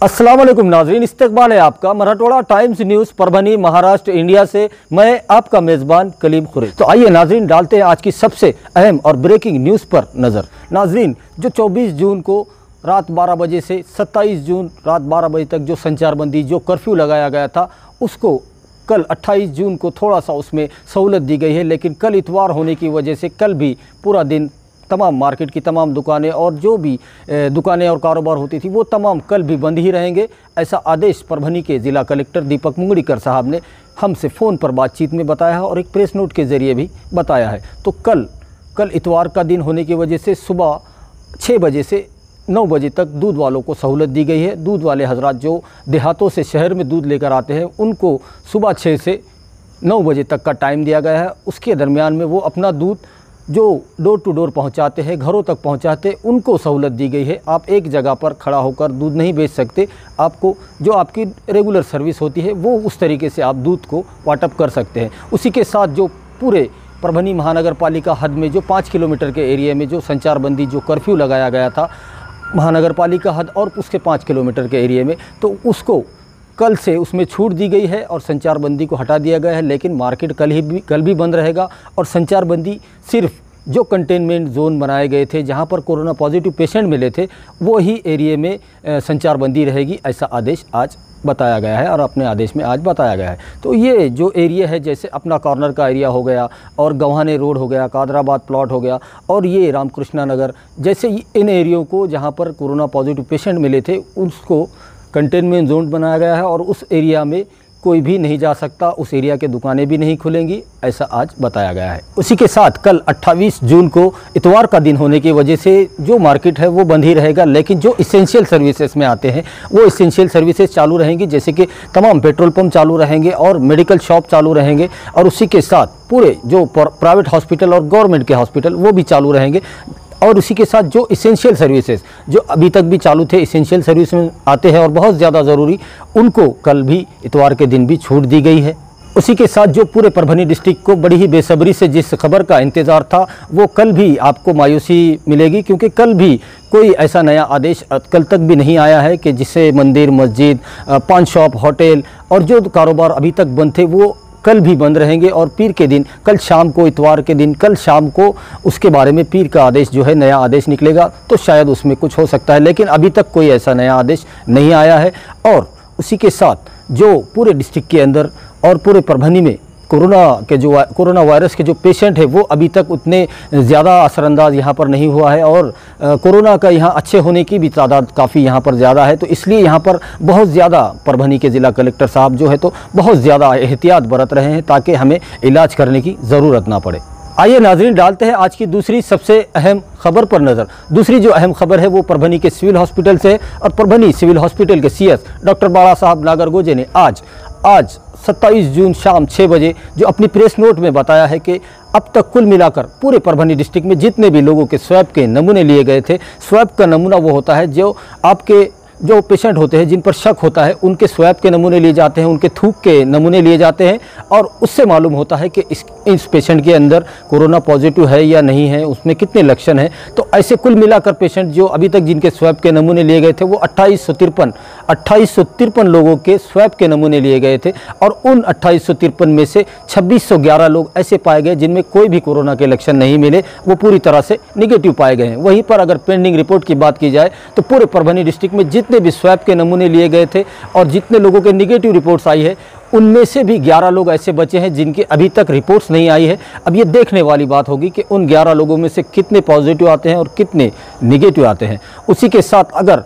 अस्सलाम वालेकुम नाजरीन, इस्तकबाल है आपका Marathwada times news Parbhani Maharashtra India से। मैं आपका मेज़बान कलीम खुरेश। तो आइए नाजरीन, डालते हैं आज की सबसे अहम और ब्रेकिंग न्यूज़ पर नज़र। नाजरीन, जो 24 जून को रात 12 बजे से 27 जून रात 12 बजे तक जो संचारबंदी, जो कर्फ्यू लगाया गया था, उसको कल 28 जून को थोड़ा सा उसमें सहूलत दी गई है। लेकिन कल इतवार होने की वजह से कल भी पूरा दिन तमाम मार्केट की तमाम दुकानें और जो भी दुकानें और कारोबार होती थी वो तमाम कल भी बंद ही रहेंगे। ऐसा आदेश परभनी के ज़िला कलेक्टर दीपक मुंगड़ीकर साहब ने हमसे फ़ोन पर बातचीत में बताया है और एक प्रेस नोट के ज़रिए भी बताया है। तो कल इतवार का दिन होने की वजह से सुबह 6 बजे से 9 बजे तक दूध वालों को सहूलत दी गई है। दूध वाले हजरात जो देहातों से शहर में दूध लेकर आते हैं उनको सुबह 6 से 9 बजे तक का टाइम दिया गया है। उसके दरमियान में वो अपना दूध जो डोर टू डोर पहुंचाते हैं, घरों तक पहुंचाते, उनको सहूलत दी गई है। आप एक जगह पर खड़ा होकर दूध नहीं बेच सकते। आपको जो आपकी रेगुलर सर्विस होती है वो उस तरीके से आप दूध को वाटअप कर सकते हैं। उसी के साथ जो पूरे परभनी महानगर पालिका हद में जो 5 किलोमीटर के एरिया में जो संचारबंदी, जो कर्फ्यू लगाया गया था महानगर पालिका हद और उसके 5 किलोमीटर के एरिया में, तो उसको कल से उसमें छूट दी गई है और संचारबंदी को हटा दिया गया है। लेकिन मार्केट कल भी बंद रहेगा और संचारबंदी सिर्फ जो कंटेनमेंट जोन बनाए गए थे, जहां पर कोरोना पॉजिटिव पेशेंट मिले थे, वो ही एरिया में संचारबंदी रहेगी। ऐसा आदेश आज बताया गया है और अपने आदेश में आज बताया गया है। तो ये जो एरिया है, जैसे अपना कॉर्नर का एरिया हो गया और गव्हाने रोड हो गया, कादराबाद प्लॉट हो गया और ये रामकृष्णा नगर, जैसे इन एरियो को जहाँ पर कोरोना पॉजिटिव पेशेंट मिले थे उसको कंटेनमेंट जोन बनाया गया है और उस एरिया में कोई भी नहीं जा सकता, उस एरिया के दुकानें भी नहीं खुलेंगी, ऐसा आज बताया गया है। उसी के साथ कल 28 जून को इतवार का दिन होने की वजह से जो मार्केट है वो बंद ही रहेगा। लेकिन जो इसेंशियल सर्विसेज में आते हैं वो इसेंशियल सर्विसेज चालू रहेंगी, जैसे कि तमाम पेट्रोल पंप चालू रहेंगे और मेडिकल शॉप चालू रहेंगे। और उसी के साथ पूरे जो प्राइवेट हॉस्पिटल और गवर्नमेंट के हॉस्पिटल वो भी चालू रहेंगे। और उसी के साथ जो इसेंशियल सर्विसेज जो अभी तक भी चालू थे, इसेंशियल सर्विस में आते हैं और बहुत ज़्यादा ज़रूरी, उनको कल भी इतवार के दिन भी छूट दी गई है। उसी के साथ जो पूरे परभनी डिस्ट्रिक्ट को बड़ी ही बेसब्री से जिस खबर का इंतज़ार था वो कल भी आपको मायूसी मिलेगी, क्योंकि कल भी कोई ऐसा नया आदेश कल तक भी नहीं आया है कि जिससे मंदिर, मस्जिद, पान शॉप, होटल और जो कारोबार अभी तक बंद थे वो कल भी बंद रहेंगे। और पीर के दिन, कल शाम को, इतवार के दिन कल शाम को उसके बारे में पीर का आदेश जो है, नया आदेश निकलेगा तो शायद उसमें कुछ हो सकता है। लेकिन अभी तक कोई ऐसा नया आदेश नहीं आया है। और उसी के साथ जो पूरे डिस्ट्रिक्ट के अंदर और पूरे परभनी में कोरोना वायरस के जो पेशेंट है वो अभी तक उतने ज़्यादा असरअंदाज यहाँ पर नहीं हुआ है और कोरोना का यहाँ अच्छे होने की भी तादाद काफ़ी यहाँ पर ज़्यादा है। तो इसलिए यहाँ पर बहुत ज़्यादा परभनी के ज़िला कलेक्टर साहब जो है तो बहुत ज़्यादा एहतियात बरत रहे हैं ताकि हमें इलाज करने की ज़रूरत ना पड़े। आइए नाजरीन, डालते हैं आज की दूसरी सबसे अहम खबर पर नज़र। दूसरी जो अहम खबर है वो परभनी के सिविल हॉस्पिटल से है और परभनी सिविल हॉस्पिटल के CS डॉक्टर बाला साहब नागरगोजे ने आज 27 जून शाम 6 बजे जो अपनी प्रेस नोट में बताया है कि अब तक कुल मिलाकर पूरे परभनी डिस्ट्रिक्ट में जितने भी लोगों के स्वैब के नमूने लिए गए थे, स्वैब का नमूना वो होता है जो आपके जो पेशेंट होते हैं जिन पर शक होता है उनके स्वैब के नमूने लिए जाते हैं, उनके थूक के नमूने लिए जाते हैं और उससे मालूम होता है कि इस पेशेंट के अंदर कोरोना पॉजिटिव है या नहीं है, उसमें कितने लक्षण हैं। तो ऐसे कुल मिलाकर पेशेंट जो अभी तक जिनके स्वैब के नमूने लिए गए थे वो 2853 लोगों के स्वैब के नमूने लिए गए थे और उन 2853 में से 2611 लोग ऐसे पाए गए जिनमें कोई भी कोरोना के लक्षण नहीं मिले, वो पूरी तरह से निगेटिव पाए गए हैं। वहीं पर अगर पेंडिंग रिपोर्ट की बात की जाए तो पूरे परभनी डिस्ट्रिक्ट में जितने भी स्वैब के नमूने लिए गए थे और जितने लोगों के निगेटिव रिपोर्ट्स आई है उनमें से भी 11 लोग ऐसे बचे हैं जिनकी अभी तक रिपोर्ट्स नहीं आई है। अब ये देखने वाली बात होगी कि उन 11 लोगों में से कितने पॉजिटिव आते हैं और कितने निगेटिव आते हैं। उसी के साथ अगर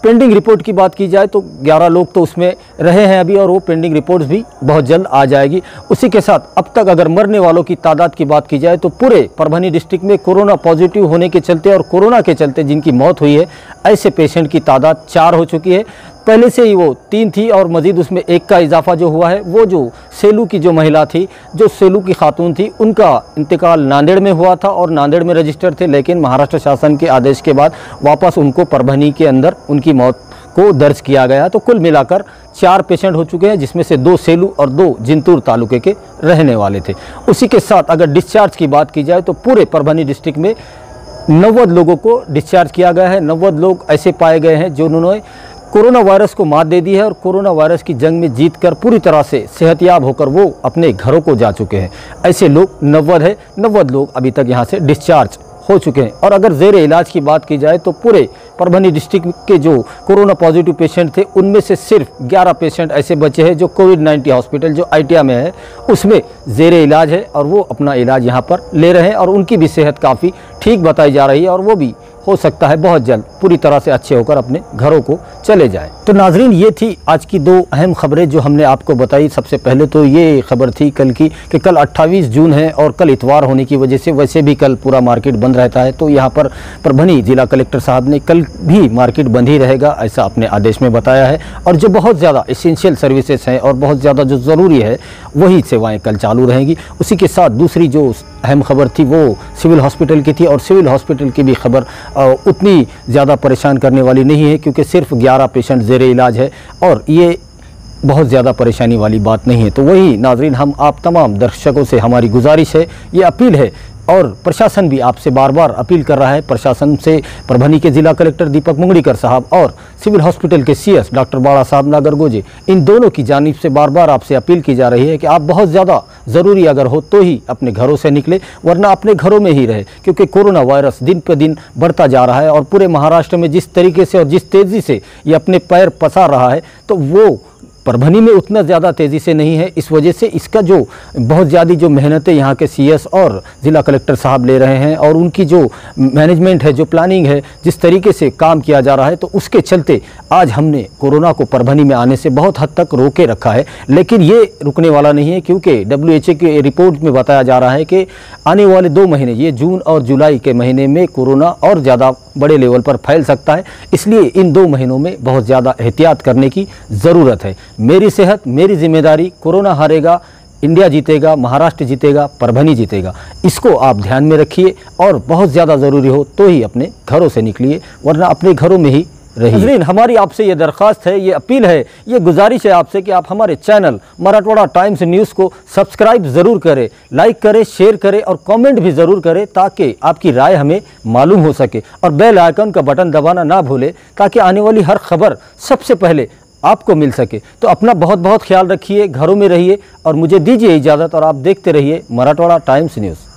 पेंडिंग रिपोर्ट की बात की जाए तो 11 लोग तो उसमें रहे हैं अभी और वो पेंडिंग रिपोर्ट्स भी बहुत जल्द आ जाएगी। उसी के साथ अब तक अगर मरने वालों की तादाद की बात की जाए तो पूरे परभनी डिस्ट्रिक्ट में कोरोना पॉजिटिव होने के चलते और कोरोना के चलते जिनकी मौत हुई है ऐसे पेशेंट की तादाद 4 हो चुकी है। पहले से ही वो 3 थी और मज़ीद उसमें 1 का इजाफा जो हुआ है वो जो सेलू की जो महिला थी, जो सेलू की खातून थी, उनका इंतकाल नांदेड़ में हुआ था और नांदेड़ में रजिस्टर थे। लेकिन महाराष्ट्र शासन के आदेश के बाद वापस उनको परभनी के अंदर उनकी मौत को दर्ज किया गया। तो कुल मिलाकर 4 पेशेंट हो चुके हैं जिसमें से 2 सेलू और 2 जिंतूर तालुके के रहने वाले थे। उसी के साथ अगर डिस्चार्ज की बात की जाए तो पूरे परभनी डिस्ट्रिक्ट में 90 लोगों को डिस्चार्ज किया गया है। 90 लोग ऐसे पाए गए हैं जिन्होंने कोरोना वायरस को मात दे दी है और कोरोना वायरस की जंग में जीतकर पूरी तरह से सेहतयाब होकर वो अपने घरों को जा चुके हैं। ऐसे लोग 90 लोग अभी तक यहाँ से डिस्चार्ज हो चुके हैं। और अगर ज़ेर इलाज की बात की जाए तो पूरे परभनी डिस्ट्रिक्ट के जो कोरोना पॉजिटिव पेशेंट थे उनमें से सिर्फ 11 पेशेंट ऐसे बचे हैं जो कोविड-19 हॉस्पिटल जो ITIA में है उसमें ज़ेर इलाज है और वो अपना इलाज यहाँ पर ले रहे हैं और उनकी भी सेहत काफ़ी ठीक बताई जा रही है और वो भी हो सकता है बहुत जल्द पूरी तरह से अच्छे होकर अपने घरों को चले जाएं। तो नाजरीन, ये थी आज की 2 अहम खबरें जो हमने आपको बताई। सबसे पहले तो ये खबर थी कल की कि कल 28 जून है और कल इतवार होने की वजह से वैसे भी कल पूरा मार्केट बंद रहता है, तो यहाँ पर परभनी जिला कलेक्टर साहब ने कल भी मार्केट बंद ही रहेगा ऐसा अपने आदेश में बताया है। और जो बहुत ज़्यादा एसेंशियल सर्विसेज हैं और बहुत ज़्यादा जो ज़रूरी है वही सेवाएँ कल चालू रहेंगी। उसी के साथ दूसरी जो अहम खबर थी वो सिविल हॉस्पिटल की थी और सिविल हॉस्पिटल की भी खबर उतनी ज़्यादा परेशान करने वाली नहीं है क्योंकि सिर्फ 11 पेशेंट ज़ेरे इलाज है और ये बहुत ज़्यादा परेशानी वाली बात नहीं है। तो वही नाजरीन, हम आप तमाम दर्शकों से हमारी गुजारिश है, ये अपील है और प्रशासन भी आपसे बार बार अपील कर रहा है। प्रशासन से परभनी के जिला कलेक्टर दीपक मुंगड़ीकर साहब और सिविल हॉस्पिटल के CS डॉक्टर बाड़ा साहब नागरगोजे, इन दोनों की जानिब से बार बार आपसे अपील की जा रही है कि आप बहुत ज़्यादा ज़रूरी अगर हो तो ही अपने घरों से निकले, वरना अपने घरों में ही रहे क्योंकि कोरोना वायरस दिन पर दिन बढ़ता जा रहा है और पूरे महाराष्ट्र में जिस तरीके से और जिस तेज़ी से ये अपने पैर पसार रहा है तो वो परभनी में उतना ज़्यादा तेज़ी से नहीं है। इस वजह से इसका जो बहुत ज़्यादा जो मेहनतें यहाँ के CS और ज़िला कलेक्टर साहब ले रहे हैं और उनकी जो मैनेजमेंट है, जो प्लानिंग है, जिस तरीके से काम किया जा रहा है, तो उसके चलते आज हमने कोरोना को परभनी में आने से बहुत हद तक रोके रखा है। लेकिन ये रुकने वाला नहीं है क्योंकि WHO के रिपोर्ट में बताया जा रहा है कि आने वाले 2 महीने, ये जून और जुलाई के महीने में कोरोना और ज़्यादा बड़े लेवल पर फैल सकता है। इसलिए इन 2 महीनों में बहुत ज़्यादा एहतियात करने की ज़रूरत है। मेरी सेहत मेरी जिम्मेदारी, कोरोना हारेगा, इंडिया जीतेगा, महाराष्ट्र जीतेगा, परभनी जीतेगा, इसको आप ध्यान में रखिए और बहुत ज़्यादा ज़रूरी हो तो ही अपने घरों से निकलिए, वरना अपने घरों में ही रहिए। हमारी आपसे ये दरख्वास्त है, ये अपील है, ये गुजारिश है आपसे कि आप हमारे चैनल मराठवाड़ा टाइम्स न्यूज़ को सब्सक्राइब ज़रूर करें, लाइक करें, शेयर करें और कमेंट भी ज़रूर करें ताकि आपकी राय हमें मालूम हो सके। और बेल आइकन का बटन दबाना ना भूलें ताकि आने वाली हर खबर सबसे पहले आपको मिल सके। तो अपना बहुत बहुत ख्याल रखिए, घरों में रहिए और मुझे दीजिए इजाज़त और आप देखते रहिए मराठवाड़ा टाइम्स न्यूज़।